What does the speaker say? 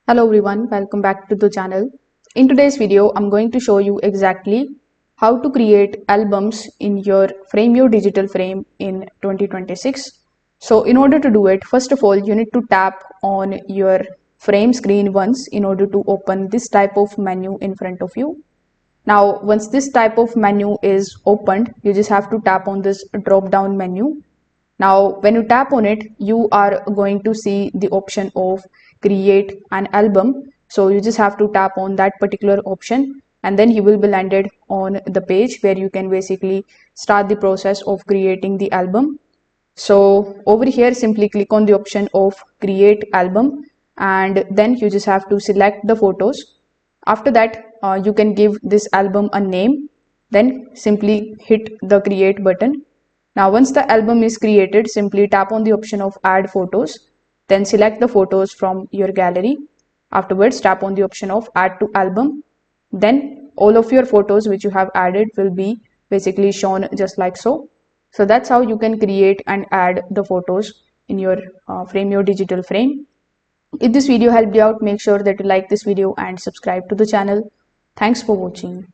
Hello everyone, welcome back to the channel. In today's video, I'm going to show you exactly how to create albums in your Frameo digital frame in 2026. So in order to do it, first of all, you need to tap on your frame screen once in order to open this type of menu in front of you. Now, once this type of menu is opened, you just have to tap on this drop down menu. Now, when you tap on it, you are going to see the option of create an album. So you just have to tap on that particular option and then you will be landed on the page where you can basically start the process of creating the album. So over here, simply click on the option of create album and then you just have to select the photos. After that, you can give this album a name, then simply hit the create button. Now, once the album is created, simply tap on the option of add photos, then select the photos from your gallery. Afterwards, tap on the option of add to album. Then all of your photos which you have added will be basically shown just like so. So that's how you can create and add the photos in your Frameo digital frame. If this video helped you out, make sure that you like this video and subscribe to the channel. Thanks for watching.